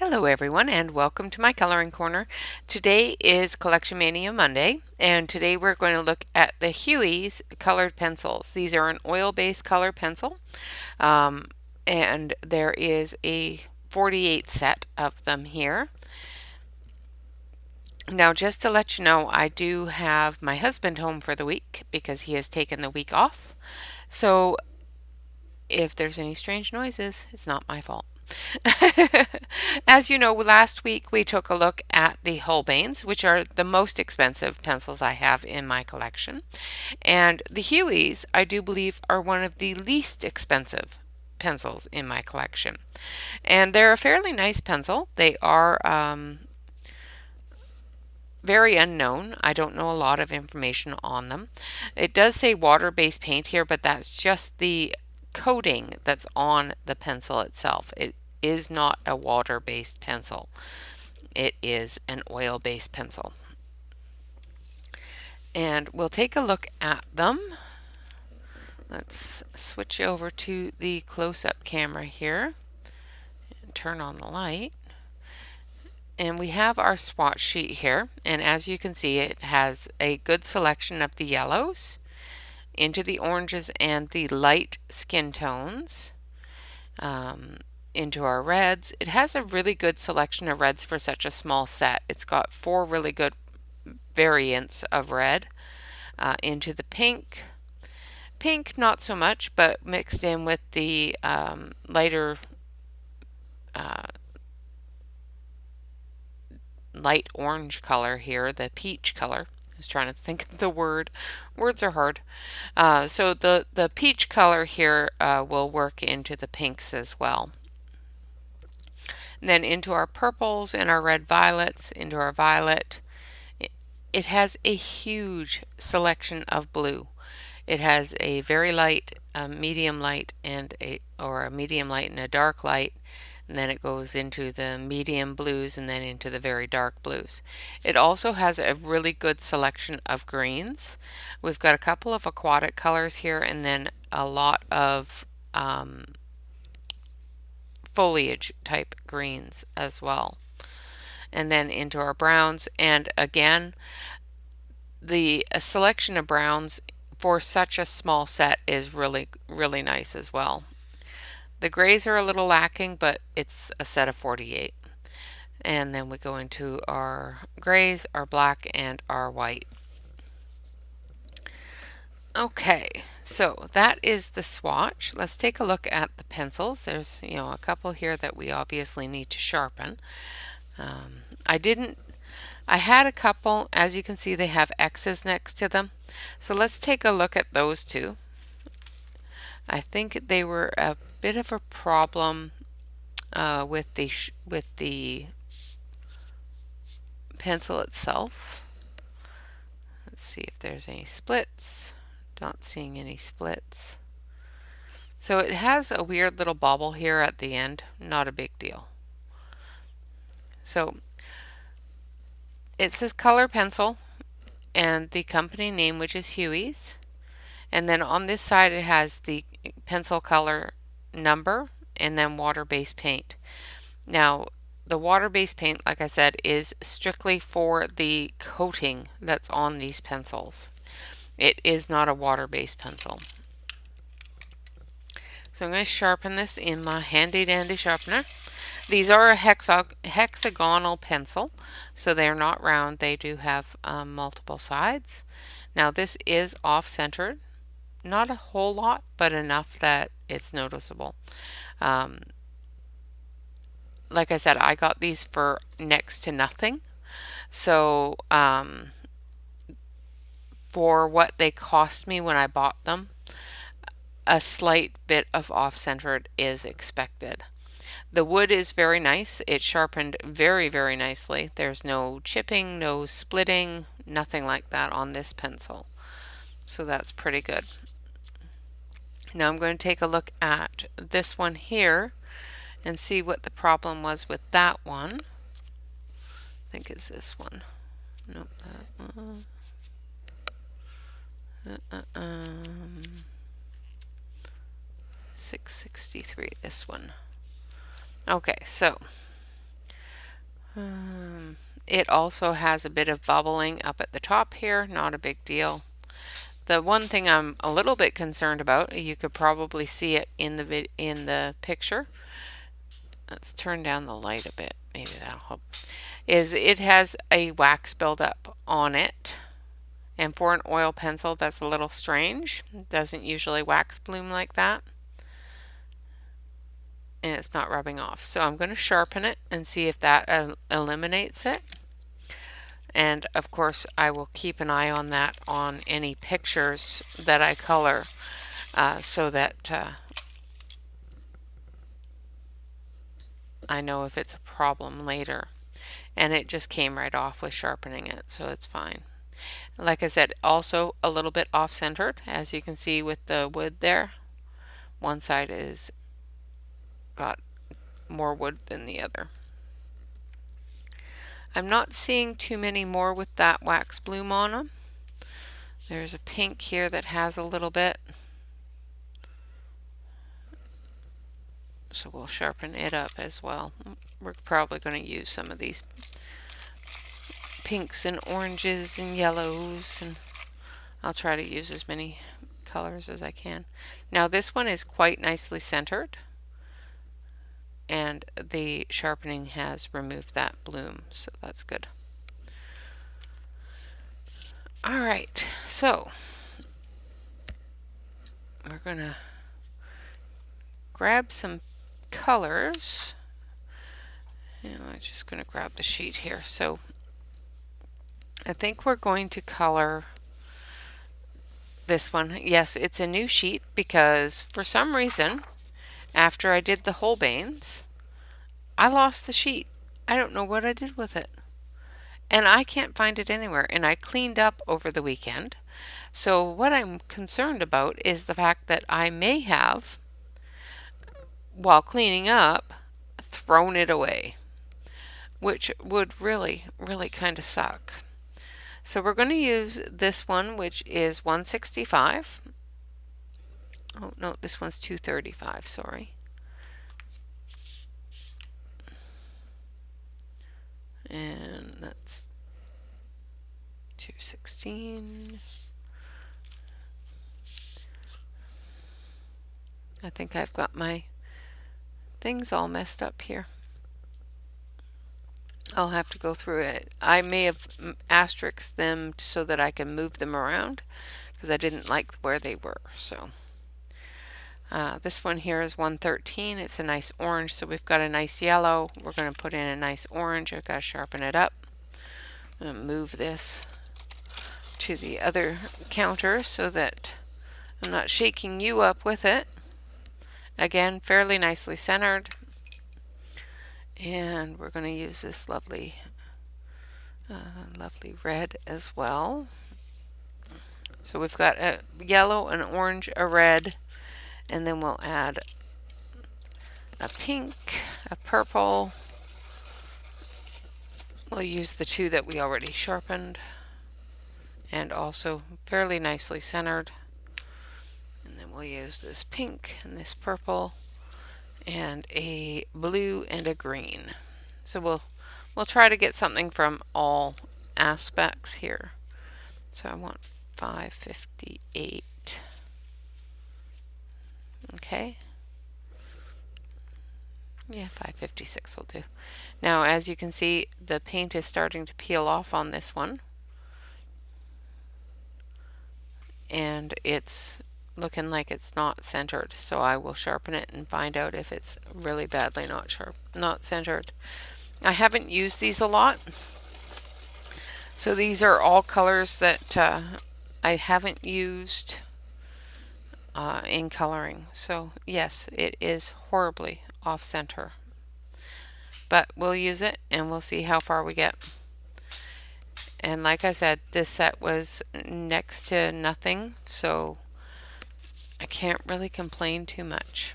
Hello everyone and welcome to my coloring corner. Today is Collection Mania Monday and today we're going to look at the Hueeyes colored pencils. These are an oil-based color pencil and there is a 48 set of them here. Now just to let you know, I do have my husband home for the week because he has taken the week off. So if there's any strange noises, it's not my fault. As you know, last week we took a look at the Hueeyes, which are the most expensive pencils I have in my collection. And the Hueeyes, I do believe, are one of the least expensive pencils in my collection. And they're a fairly nice pencil. They are very unknown. I don't know a lot of information on them. It does say water-based paint here, but that's just the coating that's on the pencil itself. It is not a water-based pencil. It is an oil-based pencil. And we'll take a look at them. Let's switch over to the close-up camera here and turn on the light. And we have our swatch sheet here, and as you can see, it has a good selection of the yellows into the oranges and the light skin tones, into our reds. It has a really good selection of reds for such a small set. It's got 4 really good variants of red, into the pink. Pink, not so much, but mixed in with the lighter light orange color here, the peach color. I was trying to think of the word. Words are hard. So the peach color here will work into the pinks as well. And then into our purples and our red violets, into our violet. It has a huge selection of blue. It has a very light, a medium light, and a medium light and a dark light. And then it goes into the medium blues and then into the very dark blues. It also has a really good selection of greens. We've got a couple of aquatic colors here and then a lot of foliage type greens as well. And then into our browns, and again, the selection of browns for such a small set is really nice as well. The grays are a little lacking, but it's a set of 48. And then we go into our grays, our black, and our white. Okay, so that is the swatch. Let's take a look at the pencils. There's, a couple here that we obviously need to sharpen. I had a couple, as you can see, they have X's next to them. So let's take a look at those two. I think they were a bit of a problem with the pencil itself. Let's see if there's any splits. Not seeing any splits. So it has a weird little bobble here at the end. Not a big deal. So it says color pencil and the company name, which is Hueeyes. And then on this side it has the pencil color number and then water-based paint. Now the water-based paint, like I said, is strictly for the coating that's on these pencils. It is not a water-based pencil. So I'm going to sharpen this in my handy dandy sharpener. These are a hexagonal pencil, so they're not round. They do have multiple sides. Now this is off-centered. Not a whole lot, but enough that it's noticeable. Like I said, I got these for next to nothing. So for what they cost me when I bought them, a slight bit of off-centered is expected. The wood is very nice. It sharpened very nicely. There's no chipping, no splitting, nothing like that on this pencil. So that's pretty good. Now I'm going to take a look at this one here and see what the problem was with that one. I think it's this one. Nope, that one. 663, this one. Okay, so It also has a bit of bubbling up at the top here, not a big deal. The one thing I'm a little bit concerned about, you could probably see it in the picture. Let's turn down the light a bit, maybe that'll help. Is it has a wax buildup on it. And for an oil pencil, that's a little strange. It doesn't usually wax bloom like that. And it's not rubbing off. So I'm going to sharpen it and see if that eliminates it. And of course, I will keep an eye on that on any pictures that I color so that I know if it's a problem later. And it just came right off with sharpening it, so it's fine. Like I said, also a little bit off-centered, as you can see with the wood there. One side is got more wood than the other. I'm not seeing too many more with that wax bloom on them. There's a pink here that has a little bit. So we'll sharpen it up as well. We're probably going to use some of these pinks and oranges and yellows, and I'll try to use as many colors as I can. Now this one is quite nicely centered, and the sharpening has removed that bloom, so that's good. Alright, so we're gonna grab some colors, and I'm just gonna grab the sheet here. So I think we're going to color this one. Yes, it's a new sheet because for some reason after I did the Hueeyes, I lost the sheet. I don't know what I did with it. And I can't find it anywhere. And I cleaned up over the weekend. So what I'm concerned about is the fact that I may have, while cleaning up, thrown it away, which would really, really kind of suck. So we're going to use this one, which is 165. Oh, no, this one's 235, sorry. And that's 216. I think I've got my things all messed up here. I'll have to go through it. I may have asterisked them so that I can move them around because I didn't like where they were. So this one here is 113. It's a nice orange, so we've got a nice yellow. We're going to put in a nice orange. I've got to sharpen it up. I'm going to move this to the other counter so that I'm not shaking you up with it. Again, fairly nicely centered. And we're going to use this lovely red as well. So we've got a yellow, an orange, a red, and then we'll add a pink, a purple. We'll use the two that we already sharpened and also fairly nicely centered. And then we'll use this pink and this purple and a blue and a green. So we'll try to get something from all aspects here. So I want 558. Okay. Yeah, 556 will do. Now, as you can see, the paint is starting to peel off on this one. And it's looking like it's not centered, so I will sharpen it and find out if it's really badly not centered. I haven't used these a lot, so these are all colors that I haven't used in coloring. So yes, it is horribly off center, but we'll use it and we'll see how far we get. And like I said, this set was next to nothing, so I can't really complain too much.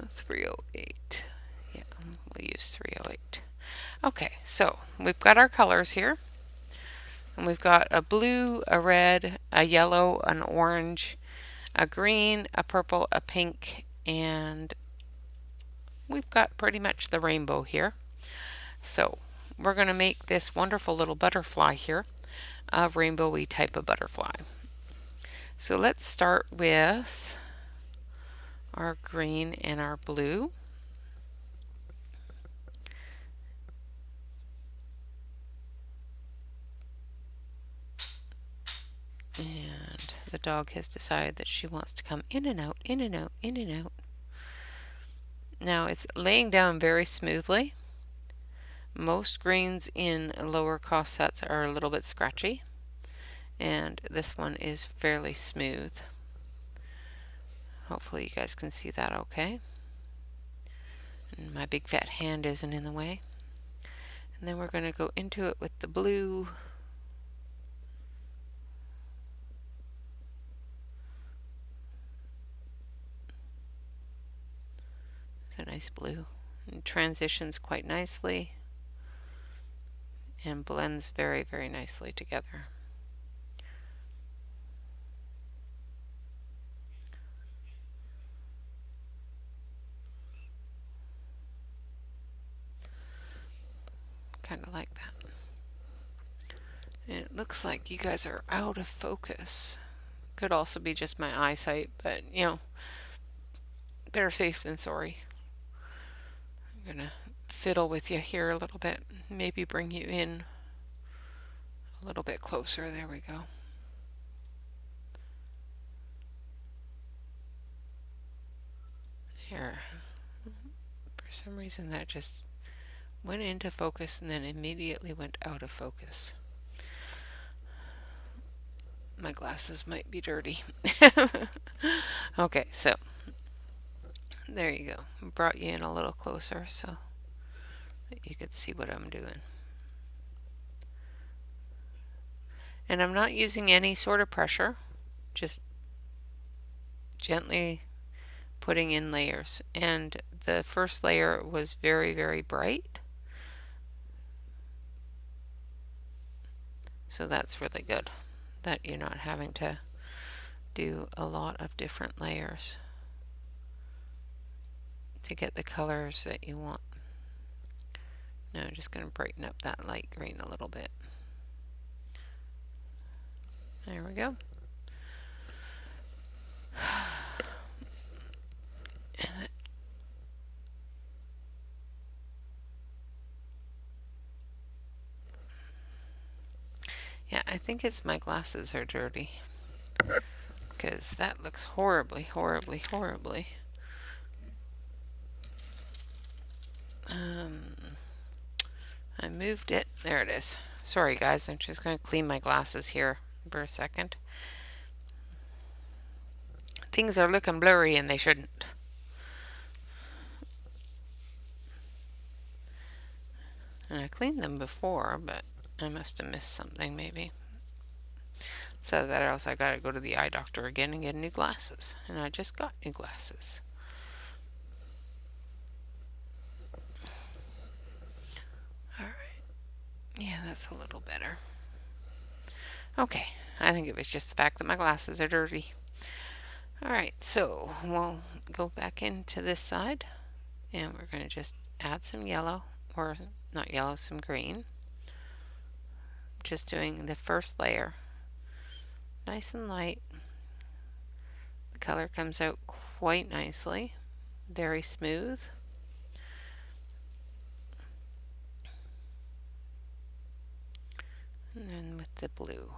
308. Yeah, we'll use 308. Okay, so we've got our colors here. And we've got a blue, a red, a yellow, an orange, a green, a purple, a pink, and we've got pretty much the rainbow here. So we're going to make this wonderful little butterfly here, a rainbowy type of butterfly. So let's start with our green and our blue. And the dog has decided that she wants to come in and out, in and out, in and out. Now it's laying down very smoothly. Most greens in lower cost sets are a little bit scratchy, and this one is fairly smooth. Hopefully you guys can see that okay. And my big fat hand isn't in the way. And then we're going to go into it with the blue. It's a nice blue. It transitions quite nicely and blends very, very nicely together. Kind of like that. And it looks like you guys are out of focus. Could also be just my eyesight, but you know, better safe than sorry. I'm gonna fiddle with you here a little bit, maybe bring you in a little bit closer. There we go. There. For some reason that just went into focus and then immediately went out of focus. My glasses might be dirty. Okay, so there you go. Brought you in a little closer so that you could see what I'm doing. And I'm not using any sort of pressure, just gently putting in layers. And the first layer was very, very bright. So that's really good that you're not having to do a lot of different layers to get the colors that you want. Now I'm just going to brighten up that light green a little bit. There we go. Yeah, I think it's my glasses are dirty, because that looks horribly, horribly, horribly. I moved it. There it is. Sorry guys, I'm just going to clean my glasses here for a second. Things are looking blurry and they shouldn't. And I cleaned them before, but I must have missed something maybe. So that else I gotta go to the eye doctor again and get new glasses. And I just got new glasses. Alright. Yeah, that's a little better. Okay, I think it was just the fact that my glasses are dirty. Alright, so we'll go back into this side and we're going to just add some yellow, or not yellow, some green. Just doing the first layer. Nice and light. The color comes out quite nicely. Very smooth. And then with the blue.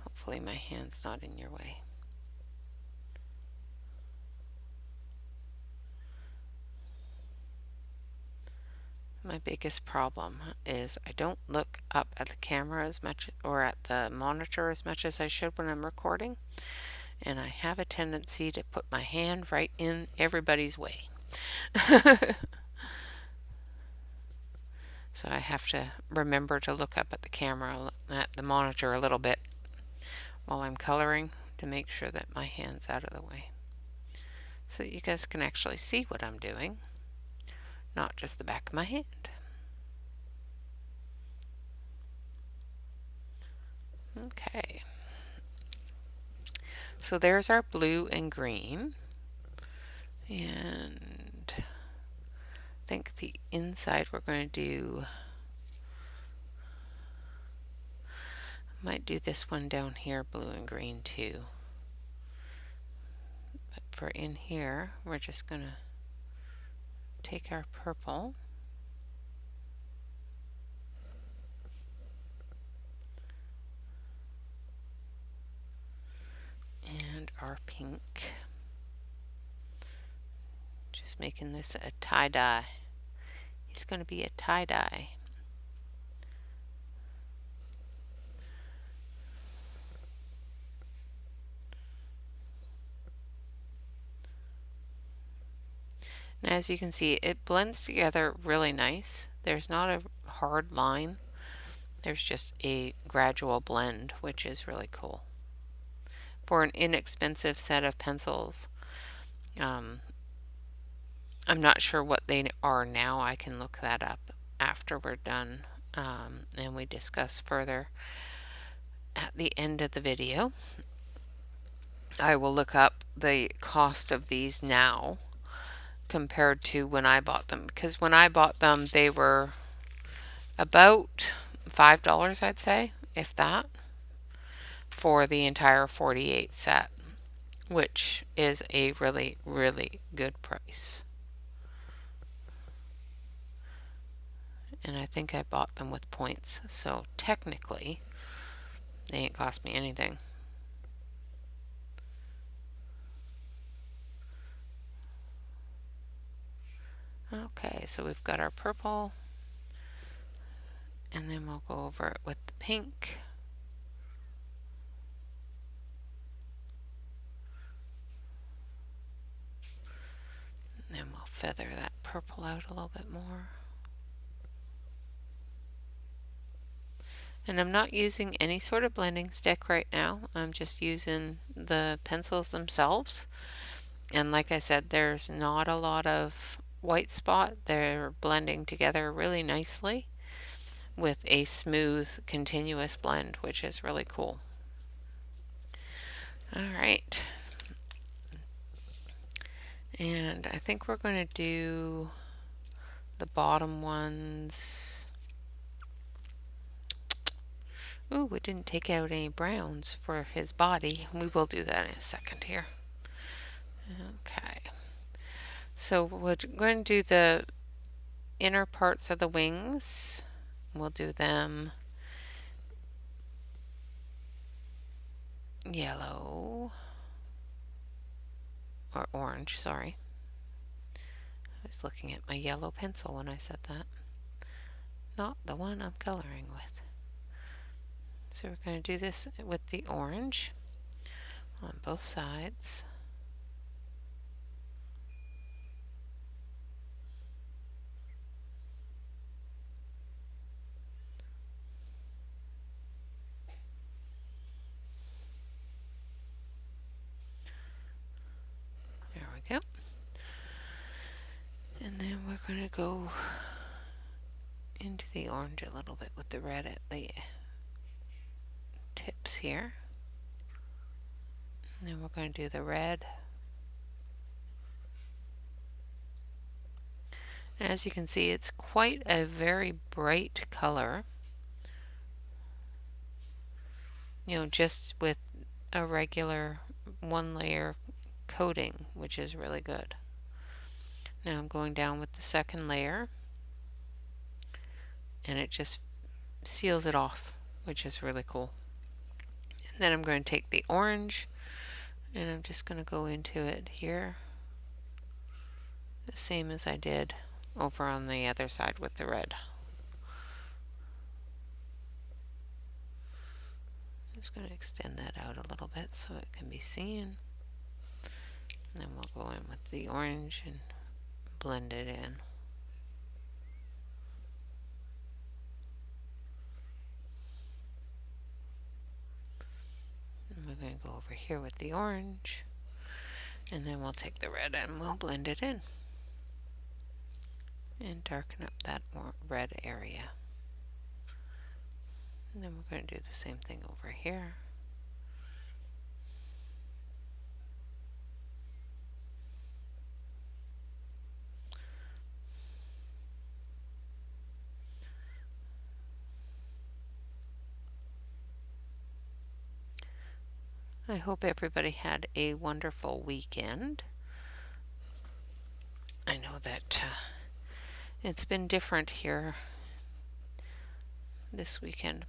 Hopefully my hand's not in your way. My biggest problem is I don't look up at the camera as much, or at the monitor as much as I should when I'm recording. And I have a tendency to put my hand right in everybody's way. So I have to remember to look up at the camera, at the monitor a little bit while I'm coloring to make sure that my hand's out of the way. So that you guys can actually see what I'm doing, not just the back of my hand. Okay. So there's our blue and green. And think the inside we're going to do, might do this one down here, blue and green too. But for in here, we're just going to take our purple and our pink. Just making this a tie-dye. It's going to be a tie-dye. And as you can see, it blends together really nice. There's not a hard line. There's just a gradual blend, which is really cool. For an inexpensive set of pencils, I'm not sure what they are now. I can look that up after we're done, and we discuss further at the end of the video. I will look up the cost of these now compared to when I bought them, because when I bought them they were about $5, I'd say, if that, for the entire 48 set, which is a really, really good price. And I think I bought them with points, so technically they ain't cost me anything. Okay, so we've got our purple, and then we'll go over it with the pink. And then we'll feather that purple out a little bit more. And I'm not using any sort of blending stick right now. I'm just using the pencils themselves. And like I said, there's not a lot of white spot. They're blending together really nicely with a smooth, continuous blend, which is really cool. Alright. And I think we're going to do the bottom ones. Ooh, we didn't take out any browns for his body. We will do that in a second here. Okay. So we're going to do the inner parts of the wings. We'll do them yellow, or orange, sorry. I was looking at my yellow pencil when I said that. Not the one I'm coloring with. So we're going to do this with the orange on both sides. There we go. And then we're going to go into the orange a little bit with the red at the tips here. And then we're going to do the red. As you can see, it's quite a very bright color. You know, just with a regular one layer coating, which is really good. Now I'm going down with the second layer, and it just seals it off, which is really cool. And then I'm going to take the orange, and I'm just going to go into it here, the same as I did over on the other side with the red. I'm just going to extend that out a little bit so it can be seen. And then we'll go in with the orange and blend it in. And we're going to go over here with the orange, and then we'll take the red and we'll blend it in and darken up that red area. And then we're going to do the same thing over here. I hope everybody had a wonderful weekend. I know that it's been different here this weekend.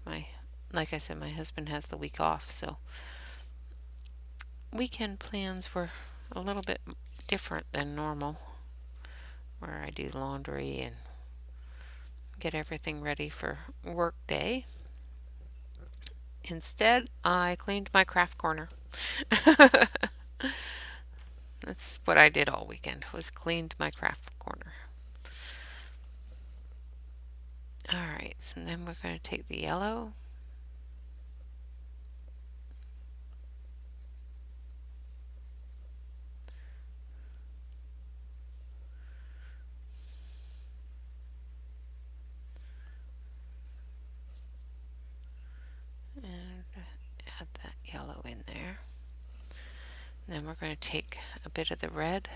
Like I said, my husband has the week off, so weekend plans were a little bit different than normal, where I do laundry and get everything ready for work day. Instead, I cleaned my craft corner. That's what I did all weekend, was cleaned my craft corner. Alright, so then we're going to take the yellow and add that yellow in there. And then we're going to take a bit of the red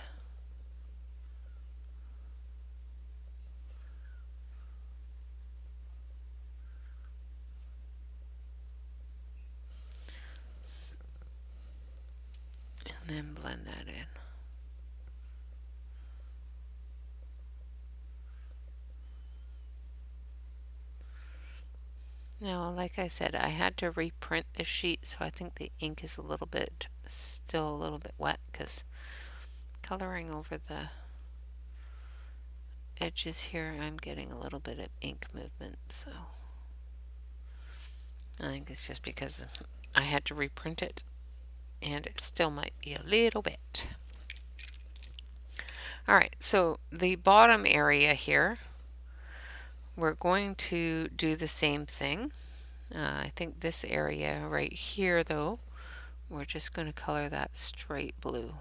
and then blend that in. Now, like I said, I had to reprint this sheet, so I think the ink is still a little bit wet, because coloring over the edges here, I'm getting a little bit of ink movement, so I think it's just because I had to reprint it, and it still might be a little bit. Alright, so the bottom area here, we're going to do the same thing. I think this area right here, though, we're just going to color that straight blue.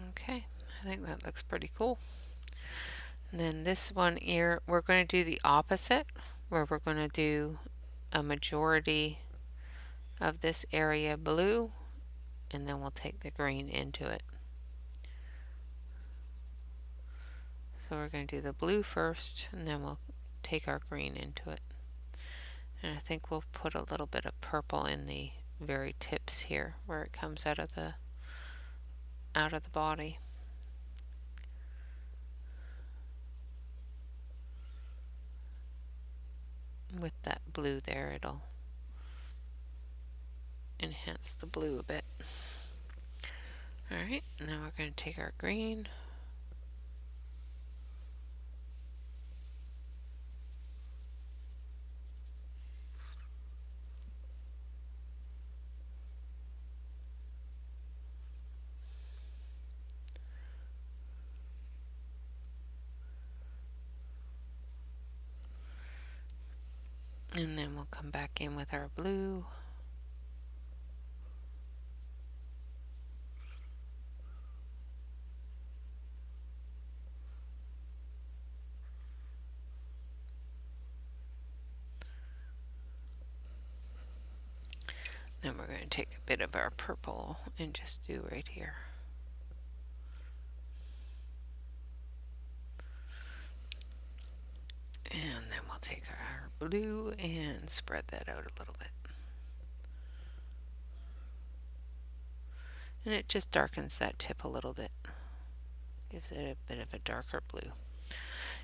Okay, I think that looks pretty cool. And then this one here, we're going to do the opposite, where we're going to do a majority of this area blue, and then we'll take the green into it. So we're going to do the blue first, and then we'll take our green into it. And I think we'll put a little bit of purple in the very tips here, where it comes out of the body. With that blue there, it'll enhance the blue a bit. Alright, now we're going to take our green. And then we'll come back in with our blue. Then we're going to take a bit of our purple and just do right here. And then we'll take our blue and spread that out a little bit. And it just darkens that tip a little bit. Gives it a bit of a darker blue.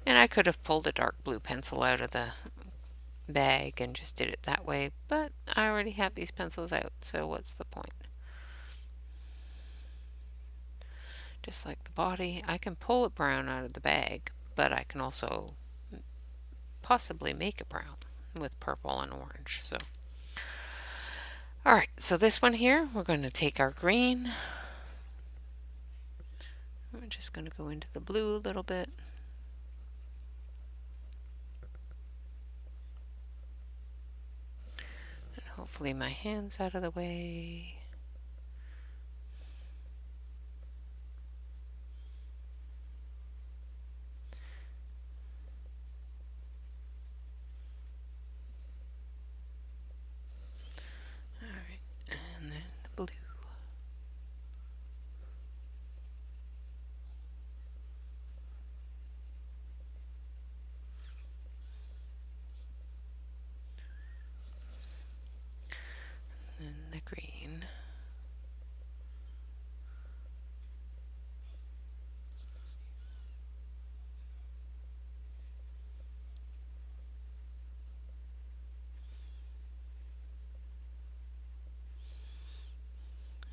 And I could have pulled a dark blue pencil out of the bag and just did it that way, but I already have these pencils out, so what's the point? Just like the body, I can pull a brown out of the bag, but I can also possibly make a brown with purple and orange. So, alright, so this one here, we're going to take our green. We're just going to go into the blue a little bit. And hopefully my hand's out of the way. And then the blue.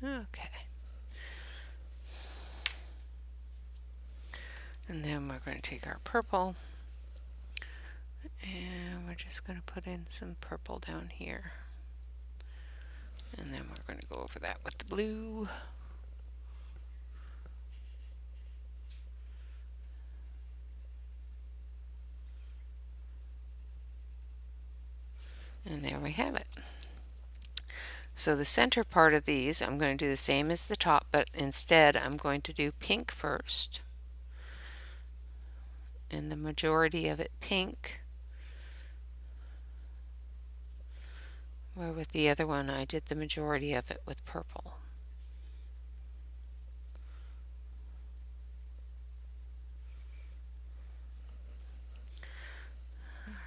Okay. And then we're going to take our purple and we're just going to put in some purple down here. And then we're going to go over that with the blue. And there we have it. So the center part of these, I'm going to do the same as the top, but instead I'm going to do pink first. And the majority of it pink. Where with the other one I did the majority of it with purple.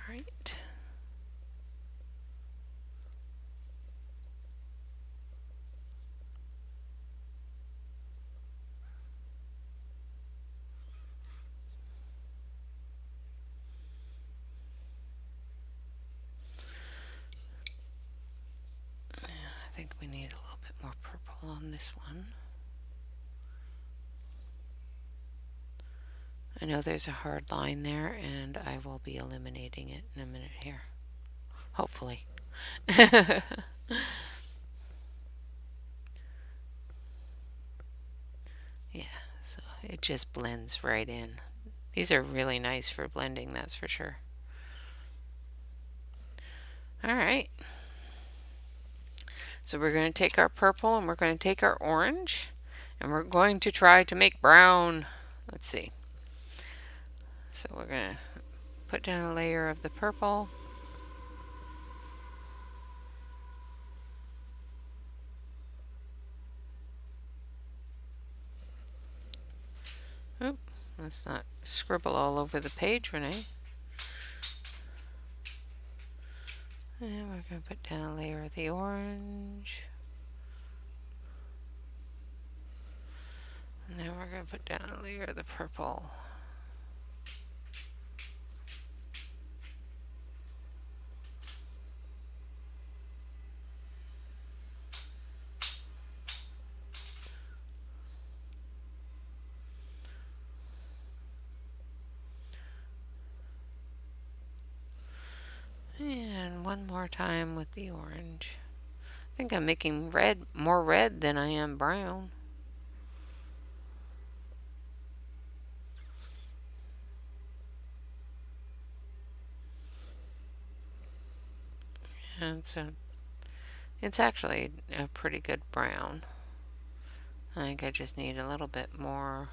Alright. I think we need a little bit more purple on this one. I know there's a hard line there and I will be eliminating it in a minute here. Hopefully. Yeah, so it just blends right in. These are really nice for blending, that's for sure. Alright. So we're going to take our purple and we're going to take our orange and we're going to try to make brown. Let's see. So we're going to put down a layer of the purple. Oop, let's not scribble all over the page, Renee. And we're going to put down a layer of the orange. And then we're going to put down a layer of the purple. And one more time with the orange. I think I'm making more red than I am brown. And so it's actually a pretty good brown. I think I just need a little bit more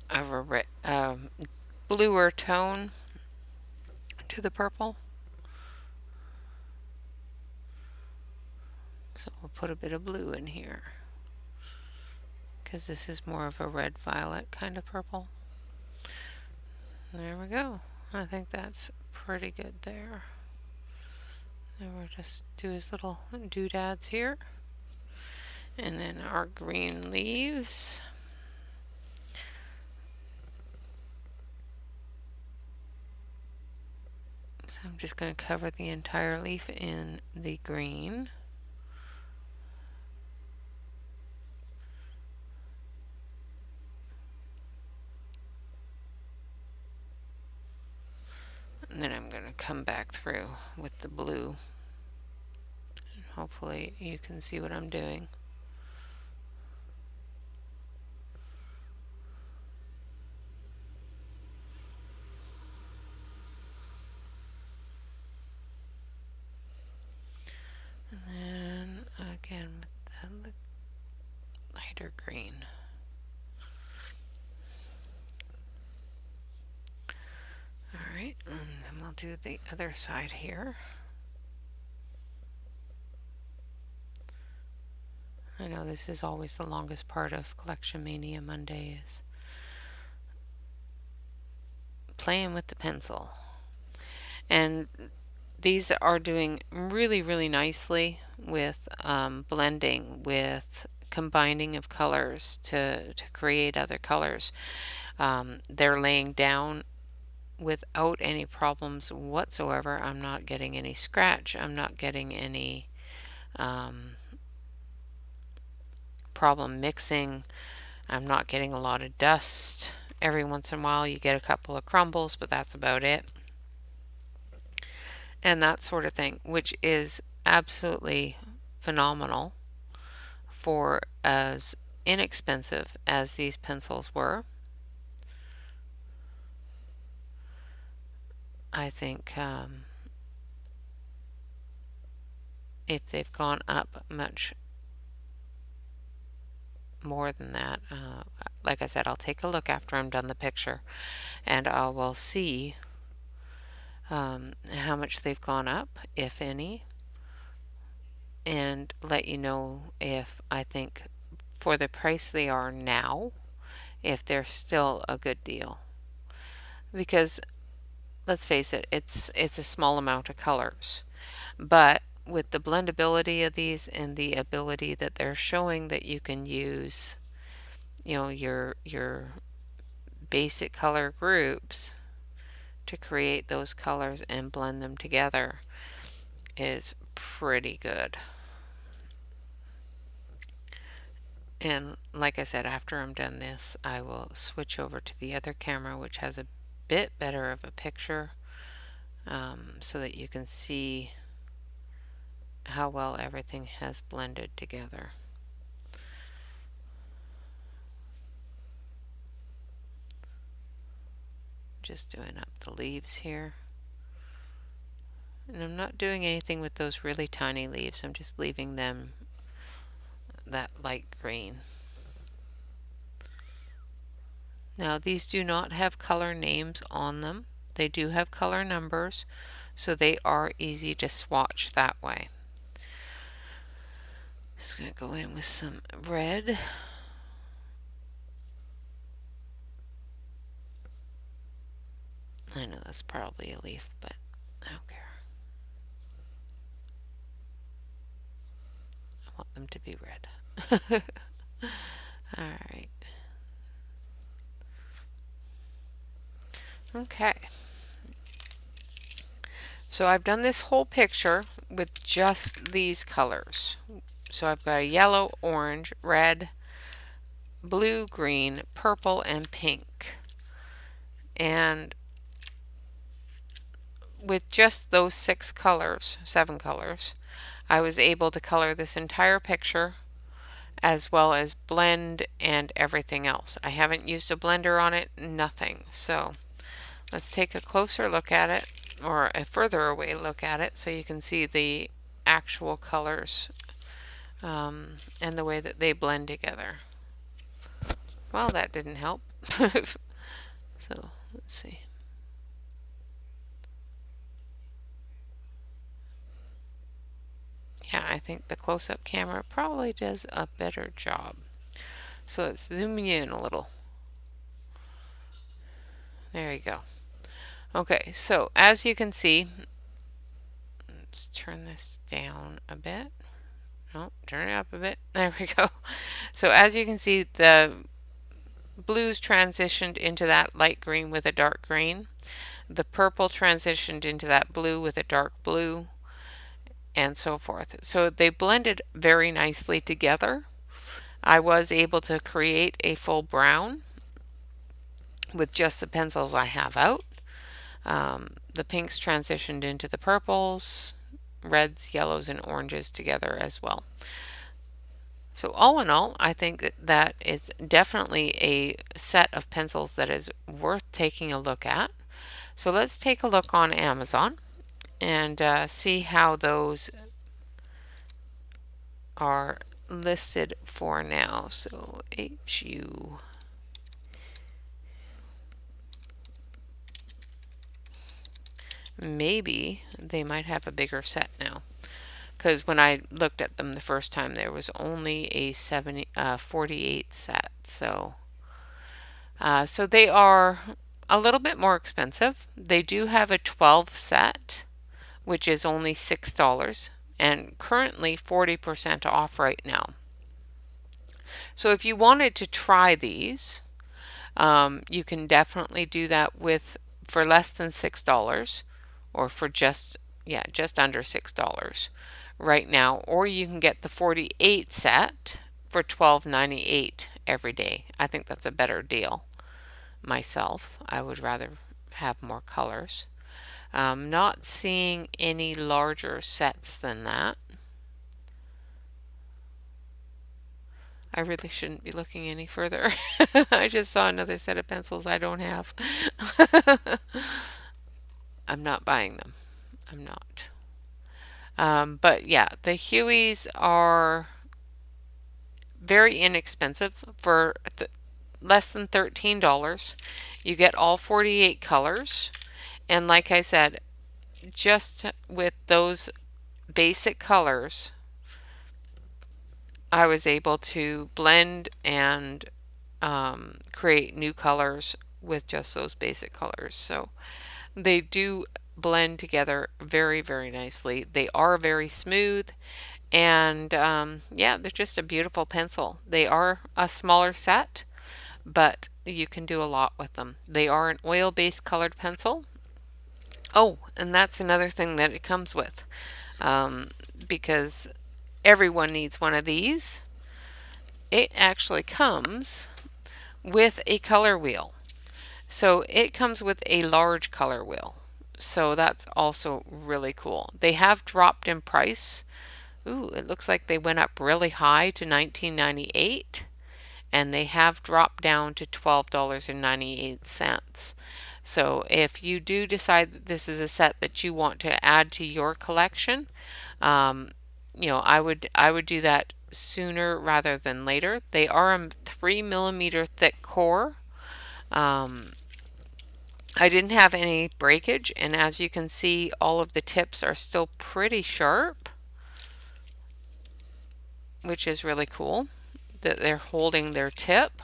of a bluer tone to the purple. So we'll put a bit of blue in here because this is more of a red violet kind of purple. There we go. I think that's pretty good there. And we'll just do his little doodads here. And then our green leaves. So I'm just going to cover the entire leaf in the green. And then I'm going to come back through with the blue. And hopefully you can see what I'm doing. And then again with the lighter green. Alright, and then we'll do the other side here. I know this is always the longest part of Collection Mania Monday, is playing with the pencil. And these are doing really, really nicely with blending, with combining of colors to create other colors. They're laying down without any problems whatsoever. I'm not getting any scratch. I'm not getting any problem mixing. I'm not getting a lot of dust. Every once in a while you get a couple of crumbles, but that's about it. And that sort of thing, which is absolutely phenomenal for as inexpensive as these pencils were. I think if they've gone up much more than that, like I said, I'll take a look after I'm done the picture, and I will see how much they've gone up, if any, and let you know if I think for the price they are now, if they're still a good deal. Because let's face it, it's a small amount of colors, but with the blendability of these and the ability that they're showing that you can use, you know, your basic color groups to create those colors and blend them together is pretty good. And like I said, after I'm done this, I will switch over to the other camera, which has a bit better of a picture, so that you can see how well everything has blended together. Just doing up the leaves here. And I'm not doing anything with those really tiny leaves. I'm just leaving them that light green. Now these do not have color names on them. They do have color numbers, so they are easy to swatch that way. Just going to go in with some red. I know that's probably a leaf, but I don't care. I want them to be red. Alright. Okay. So I've done this whole picture with just these colors. So I've got a yellow, orange, red, blue, green, purple, and pink. And with just those 7 colors, I was able to color this entire picture as well as blend and everything else. I haven't used a blender on it, nothing. So let's take a closer look at it, or a further away look at it, so you can see the actual colors and the way that they blend together. Well, that didn't help. So let's see. Yeah, I think the close-up camera probably does a better job. So let's zoom in a little. There you go. Okay, so as you can see, let's turn this down a bit. Oh, turn it up a bit. There we go. So as you can see, the blues transitioned into that light green with a dark green. The purple transitioned into that blue with a dark blue, and so forth. So they blended very nicely together. I was able to create a full brown with just the pencils I have out. The pinks transitioned into the purples, reds, yellows, and oranges together as well. So all in all, I think that is definitely a set of pencils that is worth taking a look at. So let's take a look on Amazon and see how those are listed for now. So HU. Maybe they might have a bigger set now, because when I looked at them the first time there was only a 48 set. So so they are a little bit more expensive. They do have a 12 set, which is only $6 and currently 40% off right now. So if you wanted to try these, you can definitely do that for less than $6, or for just under $6 right now, or you can get the 48 set for $12.98 every day. I think that's a better deal myself. I would rather have more colors. Not seeing any larger sets than that. I really shouldn't be looking any further. I just saw another set of pencils I don't have. I'm not buying them. I'm not. But yeah, the Hueys are very inexpensive for less than $13. You get all 48 colors. And like I said, just with those basic colors, I was able to blend and create new colors with just those basic colors. So they do blend together very, very nicely. They are very smooth, and yeah, they're just a beautiful pencil. They are a smaller set, but you can do a lot with them. They are an oil-based colored pencil. Oh, and that's another thing that it comes with, because everyone needs one of these. It actually comes with a color wheel. So it comes with a large color wheel. So that's also really cool. They have dropped in price. Ooh, it looks like they went up really high to $19.98, and they have dropped down to $12.98. So if you do decide that this is a set that you want to add to your collection, you know, I would do that sooner rather than later. They are a 3mm thick core. I didn't have any breakage, and as you can see, all of the tips are still pretty sharp, which is really cool that they're holding their tip.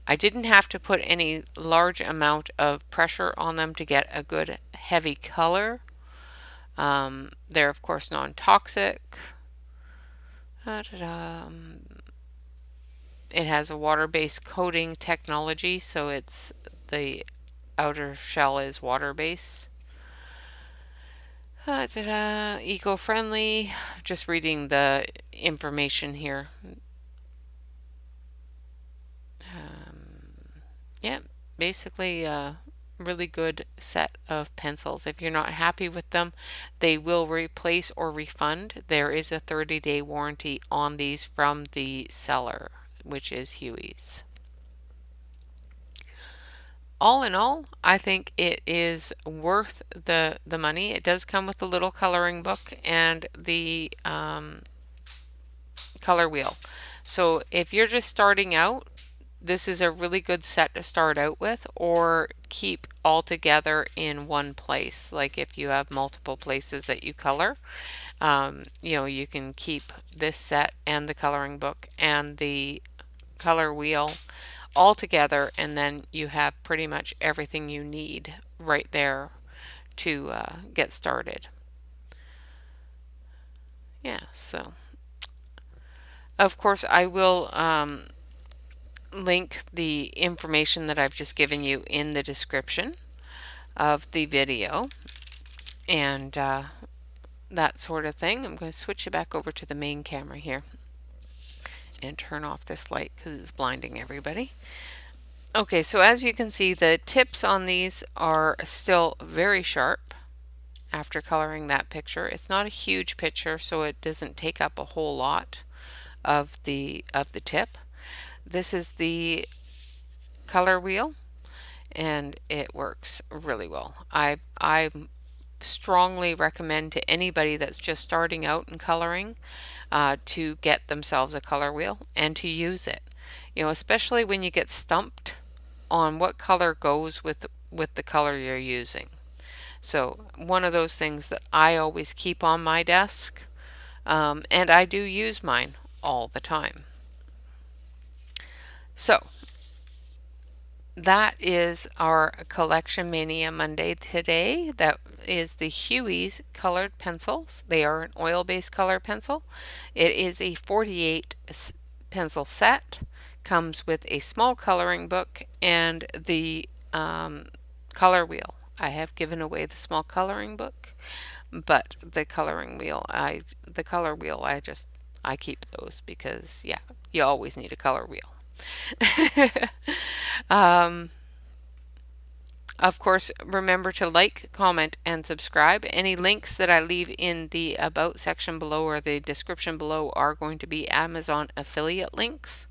I didn't have to put any large amount of pressure on them to get a good heavy color. They're of course non-toxic. It has a water-based coating technology, so it's the outer shell is water-based. Eco-friendly. Just reading the information here. Yeah, basically a really good set of pencils. If you're not happy with them, they will replace or refund. There is a 30-day warranty on these from the seller, which is Huey's. All in all, I think it is worth the money. It does come with a little coloring book and the color wheel. So if you're just starting out, this is a really good set to start out with, or keep all together in one place. Like if you have multiple places that you color, you know, you can keep this set and the coloring book and the color wheel all together, and then you have pretty much everything you need right there to get started. Yeah, so of course I will link the information that I've just given you in the description of the video, and that sort of thing. I'm going to switch it back over to the main camera here and turn off this light because it's blinding everybody. Okay, so as you can see, the tips on these are still very sharp after coloring that picture. It's not a huge picture, so it doesn't take up a whole lot of the tip. This is the color wheel, and it works really well. I strongly recommend to anybody that's just starting out in coloring to get themselves a color wheel and to use it. You know, especially when you get stumped on what color goes with the color you're using. So one of those things that I always keep on my desk, and I do use mine all the time. So that is our Collection Mania Monday today. That is the Huey's colored pencils. They are an oil-based color pencil. It is a 48 pencil set. Comes with a small coloring book and the color wheel. I have given away the small coloring book, but the coloring wheel, the color wheel, I keep those because, yeah, you always need a color wheel. um, Of course, remember to like, comment, and subscribe. Any links that I leave in the About section below or the description below are going to be Amazon affiliate links.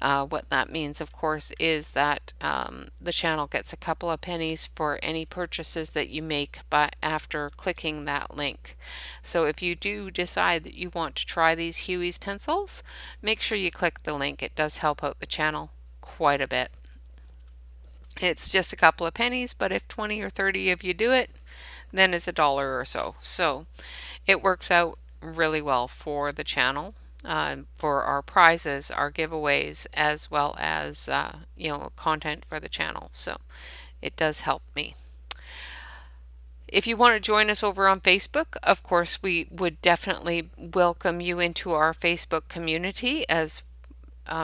What that means, of course, is that the channel gets a couple of pennies for any purchases that you make after clicking that link. So if you do decide that you want to try these Hueeyes pencils, make sure you click the link. It does help out the channel quite a bit. It's just a couple of pennies, but if 20 or 30 of you do it, then it's $1 or so. So it works out really well for the channel, for our prizes, our giveaways, as well as content for the channel. So it does help me. If you want to join us over on Facebook, of course, we would definitely welcome you into our Facebook community as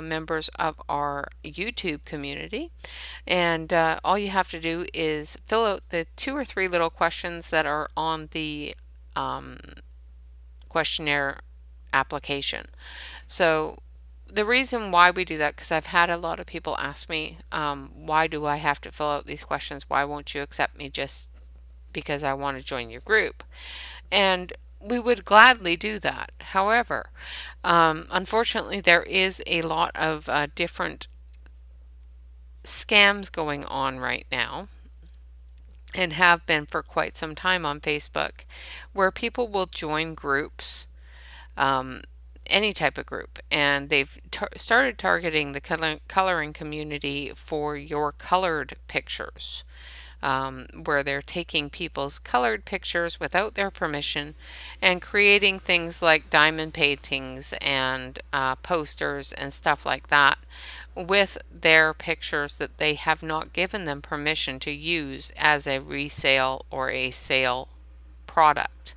members of our YouTube community. And all you have to do is fill out the 2 or 3 little questions that are on the questionnaire application. So the reason why we do that, because I've had a lot of people ask me, why do I have to fill out these questions? Why won't you accept me just because I want to join your group? And we would gladly do that. However, unfortunately, there is a lot of different scams going on right now, and have been for quite some time on Facebook, where people will join groups, any type of group, and they've started targeting the coloring community for your colored pictures. Where they're taking people's colored pictures without their permission and creating things like diamond paintings and posters and stuff like that with their pictures that they have not given them permission to use as a resale or a sale product.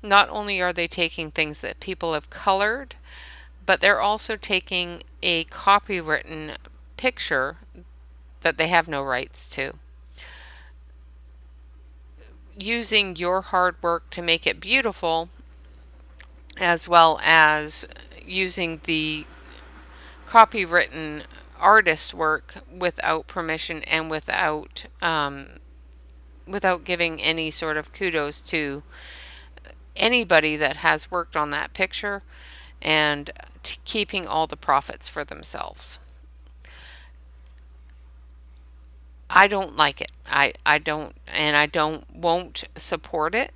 Not only are they taking things that people have colored, but they're also taking a copywritten picture that they have no rights to, using your hard work to make it beautiful, as well as using the copywritten artist work without permission and without giving any sort of kudos to anybody that has worked on that picture, and keeping all the profits for themselves. I don't like it. I don't, and I won't support it.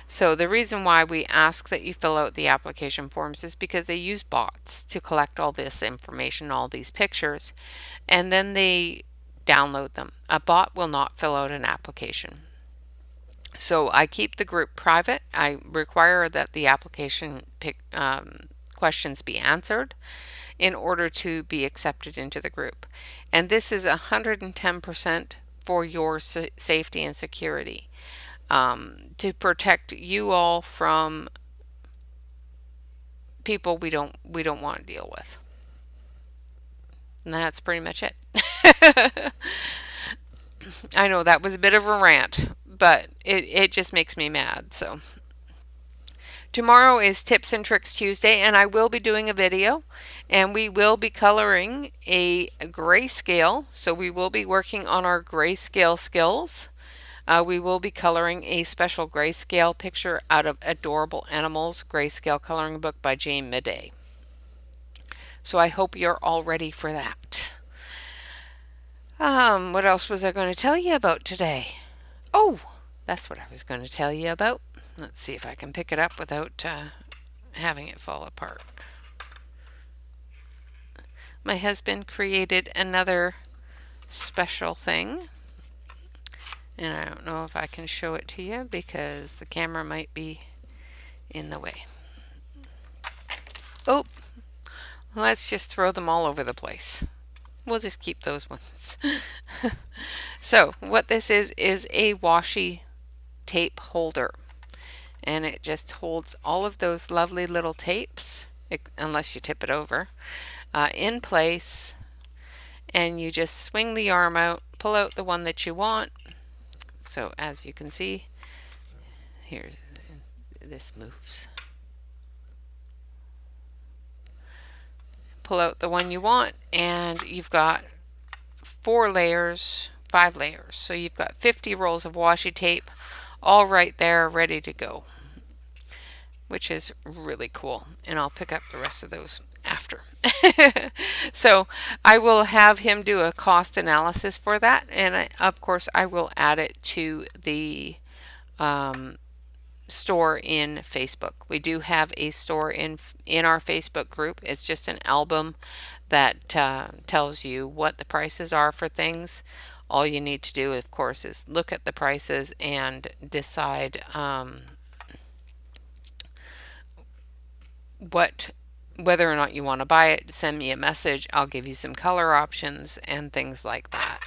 So the reason why we ask that you fill out the application forms is because they use bots to collect all this information, all these pictures, and then they download them. A bot will not fill out an application. So I keep the group private. I require that the application questions be answered in order to be accepted into the group. And this is 110% for your safety and security, to protect you all from people we don't want to deal with. And that's pretty much it. I know that was a bit of a rant, but it just makes me mad. So tomorrow is Tips and Tricks Tuesday, and I will be doing a video, and we will be coloring a grayscale. So we will be working on our grayscale skills. We will be coloring a special grayscale picture out of Adorable Animals Grayscale Coloring Book by Jane Midday. So I hope you're all ready for that. What else was I going to tell you about today? Oh, that's what I was going to tell you about. Let's see if I can pick it up without having it fall apart. My husband created another special thing, and I don't know if I can show it to you because the camera might be in the way. Oh, let's just throw them all over the place. We'll just keep those ones. So what this is a washi tape holder, and it just holds all of those lovely little tapes, unless you tip it over, in place, and you just swing the arm out, pull out the one that you want. So as you can see, here's this moves. pull out the one you want, and you've got 4 layers, 5 layers. So you've got 50 rolls of washi tape all right there ready to go, which is really cool. And I'll pick up the rest of those after. So I will have him do a cost analysis for that, and of course I will add it to the store in Facebook. We do have a store in our Facebook group. It's just an album that tells you what the prices are for things. All you need to do, of course, is look at the prices and decide whether or not you want to buy it. Send me a message. I'll give you some color options and things like that.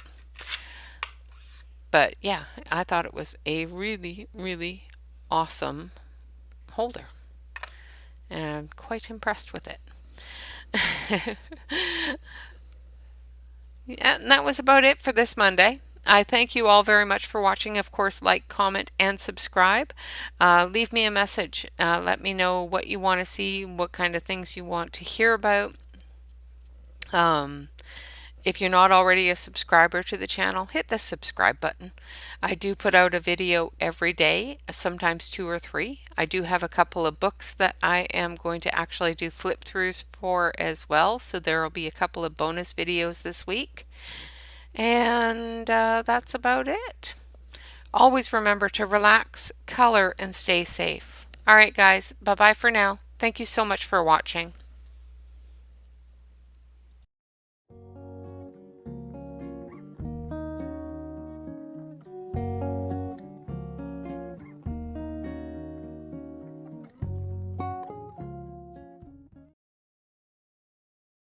But yeah, I thought it was a really, really awesome holder, and I'm quite impressed with it. Yeah, and that was about it for this Monday. I thank you all very much for watching. Of course, like, comment, and subscribe. Leave me a message. Let me know what you want to see, what kind of things you want to hear about. If you're not already a subscriber to the channel, hit the subscribe button. I do put out a video every day, sometimes 2 or 3. I do have a couple of books that I am going to actually do flip throughs for as well, so there will be a couple of bonus videos this week. And that's about it. Always remember to relax, color, and stay safe. All right, guys, bye-bye for now. Thank you so much for watching.